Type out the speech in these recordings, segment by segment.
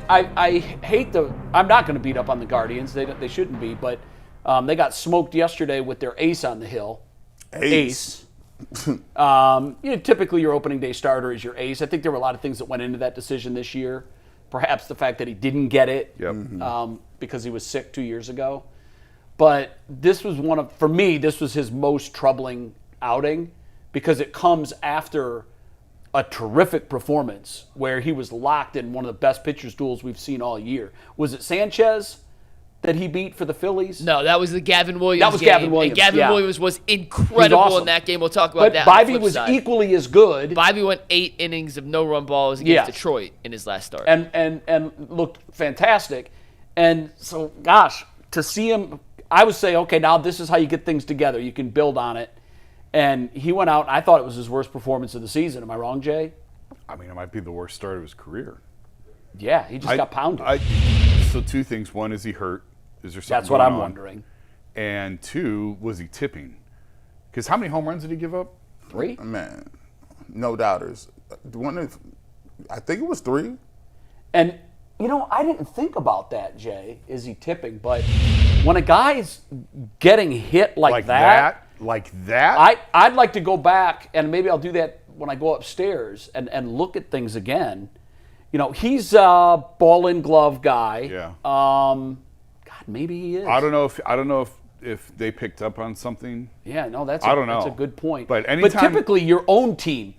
I hate I'm not going to beat up on the Guardians. They shouldn't be, but they got smoked yesterday with their ace on the hill. Ace. Typically your opening day starter is your ace. I think there were a lot of things that went into that decision this year. Perhaps the fact that he didn't get it because he was sick 2 years ago. But this was for me, this was his most troubling outing because it comes after a terrific performance where he was locked in one of the best pitcher's duels we've seen all year. Was it Sanchez that he beat for the Phillies? No, that was the Gavin Williams game. That was Gavin Williams. And Gavin Williams was incredible in that game. We'll talk about that. But Bibee was equally as good. Bibee went 8 innings of no-run balls against Detroit in his last start. And looked fantastic. And so, gosh, to see him, I would say, okay, now this is how you get things together. You can build on it. And he went out, and I thought it was his worst performance of the season. Am I wrong, Jay? I mean, it might be the worst start of his career. Yeah, he just got pounded. So 2 things. One, is he hurt? Is there something That's what I'm wondering. And 2, was he tipping? Because how many home runs did he give up? 3? Man, no doubters. I think it was 3. And, I didn't think about that, Jay. Is he tipping? But when a guy's getting hit like that, I'd like to go back, and maybe I'll do that when I go upstairs and look at things again. He's a ball in glove guy. Yeah. God, maybe he is. I don't know if they picked up on something. Yeah, no, that's a good point. But typically your own team,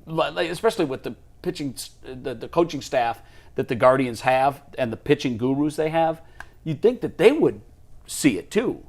especially with the pitching, the coaching staff that the Guardians have and the pitching gurus they have, you'd think that they would see it too.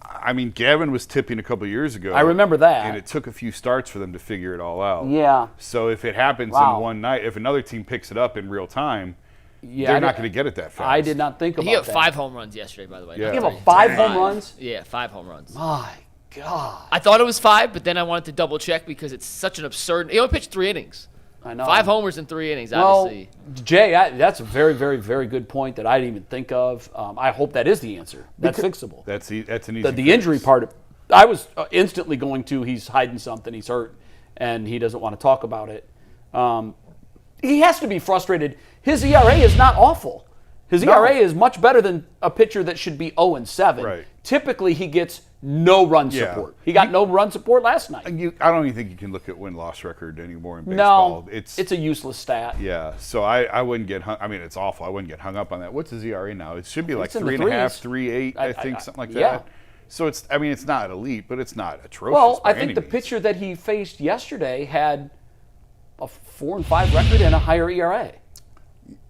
I mean, Gavin was tipping a couple of years ago. I remember that. And it took a few starts for them to figure it all out. Yeah. So if it happens in one night, if another team picks it up in real time, they're not going to get it that fast. I did not think about that. He had 5 home runs yesterday, by the way. Yeah. He had 5 home runs? Yeah, 5 home runs. My God. I thought it was 5, but then I wanted to double check because it's such an absurd. He only pitched 3 innings. I know. 5 homers in 3 innings, obviously. Well, Jay, that's a very, very, very good point that I didn't even think of. I hope that is the answer. That's fixable. That's an easy The injury part, I was instantly going to, he's hiding something, he's hurt, and he doesn't want to talk about it. He has to be frustrated. His ERA is not awful. His ERA is much better than a pitcher that should be 0-7. Right. Typically, he gets no run support. He got no run support last night. I don't even think you can look at win-loss record anymore in baseball. No, it's a useless stat. Yeah, so I wouldn't get hung. I mean, it's awful. I wouldn't get hung up on that. What's his ERA now? It should be like 3.5, 3.8, I think, something like that. Yeah. So it's not elite, but it's not atrocious. Well, I think the pitcher that he faced yesterday had a 4-5 record and a higher ERA.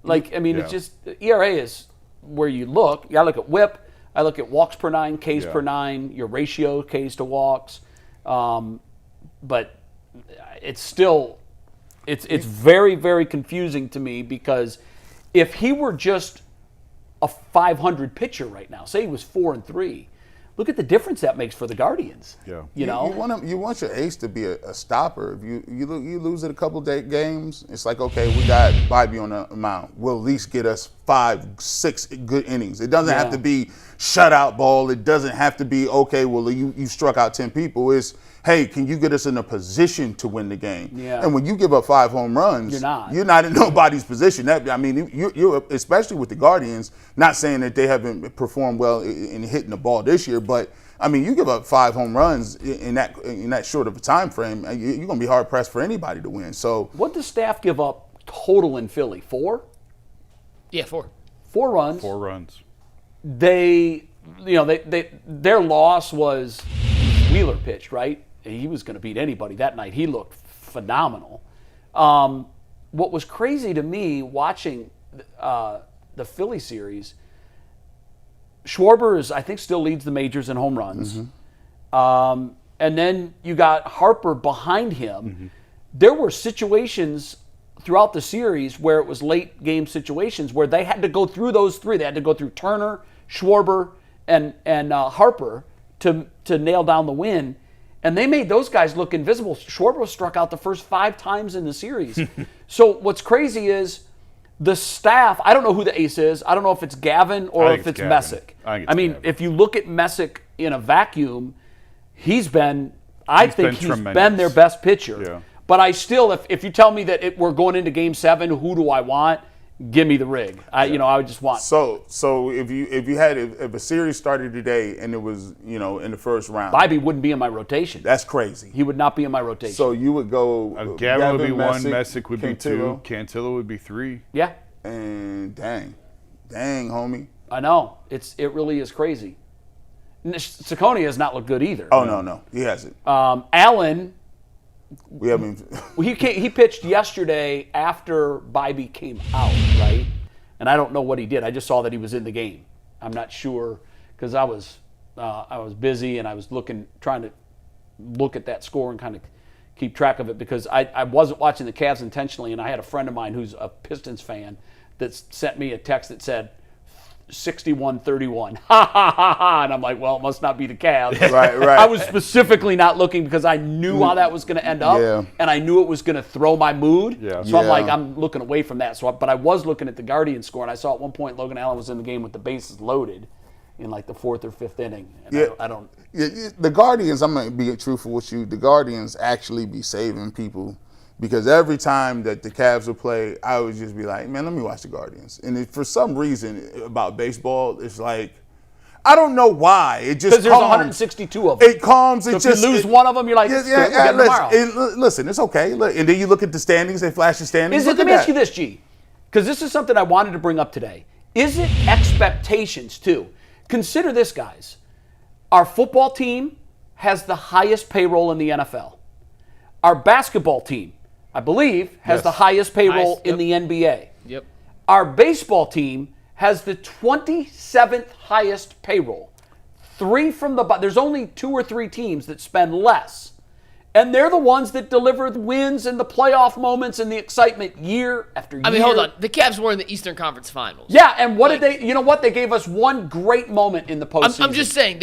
It's just ERA is where you look. You got to look at WHIP. I look at walks per 9, Ks per 9, your ratio Ks to walks. But it's still, it's very, very confusing to me because if he were just a 500 pitcher right now, say he was 4-3, look at the difference that makes for the Guardians. Yeah. You want your ace to be a stopper. If you lose it a couple of games, it's like, okay, we got Bibee on the mound. We'll at least get us 5-6 good innings. It doesn't have to be shutout ball. It doesn't have to be, okay, well, you struck out 10 people. It's, hey, can you get us in a position to win the game? Yeah. And when you give up 5 home runs, you're not in nobody's position. You're especially with the Guardians, not saying that they haven't performed well in hitting the ball this year, but I mean, you give up 5 home runs in that short of a time frame, you're going to be hard pressed for anybody to win. So, what does staff give up total in Philly? 4? Yeah, 4. 4 runs. 4 runs. Their loss was Wheeler pitched, right? He was going to beat anybody that night. He looked phenomenal. What was crazy to me watching the Philly series, Schwarber I think still leads the majors in home runs. Mm-hmm. And then you got Harper behind him. Mm-hmm. There were situations throughout the series where it was late game situations where they had to go through those 3. They had to go through Turner, Schwarber, and Harper to nail down the win. And they made those guys look invisible. Schwarber struck out the first 5 times in the series. So what's crazy is the staff, I don't know who the ace is. I don't know if it's Gavin or if it's Messick. I mean, if you look at Messick in a vacuum, he's been their best pitcher. Yeah. But I still, if you tell me that we're going into Game 7, who do I want? give me the rig. I would just want. So if a series started today and it was in the first round, Bibee wouldn't be in my rotation. That's crazy. He would not be in my rotation. So you would go. Gavin would be one, Messick would be two, Cantillo would be three. Yeah. And dang, homie. I know. It really is crazy. Ciccone has not looked good either. Oh no, he hasn't. Allen. We haven't. He pitched yesterday after Bibee came out, right? And I don't know what he did. I just saw that he was in the game. I'm not sure because I was busy and I was trying to look at that score and kind of keep track of it because I wasn't watching the Cavs intentionally, and I had a friend of mine who's a Pistons fan that sent me a text that said 61-31. Ha ha ha ha. And I'm like, well, it must not be the Cavs. Right. I was specifically not looking because I knew how that was going to end up, and I knew it was going to throw my mood. Yeah. So I'm like, I'm looking away from that. But I was looking at the Guardian score, and I saw at one point Logan Allen was in the game with the bases loaded in like the 4th or 5th inning. And I don't. Yeah, the Guardians, I'm going to be truthful with you, the Guardians actually be saving people. Because every time that the Cavs would play, I would just be like, man, let me watch the Guardians. And for some reason about baseball, it's like, I don't know why. It just because there's 162 of them. It calms. So if you lose one of them, you're like, listen, it's okay. Look, and then you look at the standings, they flash the standings. Let me ask you this, G, because this is something I wanted to bring up today. Is it expectations, too? Consider this, guys. Our football team has the highest payroll in the NFL. Our basketball team, I believe, has the highest payroll in the NBA. Yep. Our baseball team has the 27th highest payroll. There's only 2 or 3 teams that spend less. And they're the ones that deliver the wins and the playoff moments and the excitement year after year. I mean, hold on. The Cavs were in the Eastern Conference Finals. Yeah, and what did they? You know what? They gave us one great moment in the postseason. I'm just saying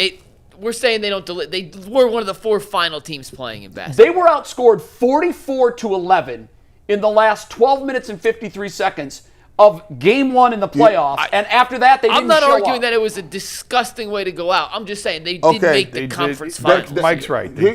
we're saying they don't deliver. They were one of the 4 final teams playing in basketball. They were outscored 44-11 in the last 12 minutes and 53 seconds of Game 1 in the playoffs, and after that, they didn't show up. I'm not arguing that it was a disgusting way to go out. I'm just saying they did make the conference finals. Mike's right. They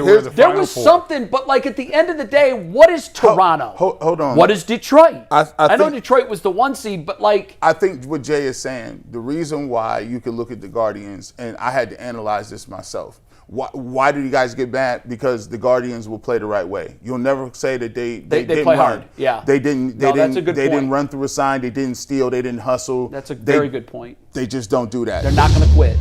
were the final There was 4. something, but like at the end of the day, what is Toronto? Hold on. What is Detroit? I know think Detroit was the 1 seed, but like... I think what Jay is saying, the reason why you could look at the Guardians, and I had to analyze this myself. Why did you guys get mad? Because the Guardians will play the right way. You'll never say that they didn't play run. hard. Yeah. They didn't. That's a good point. They didn't run through a sign. They didn't steal. They didn't hustle. That's a very good point. They just don't do that. They're not going to quit.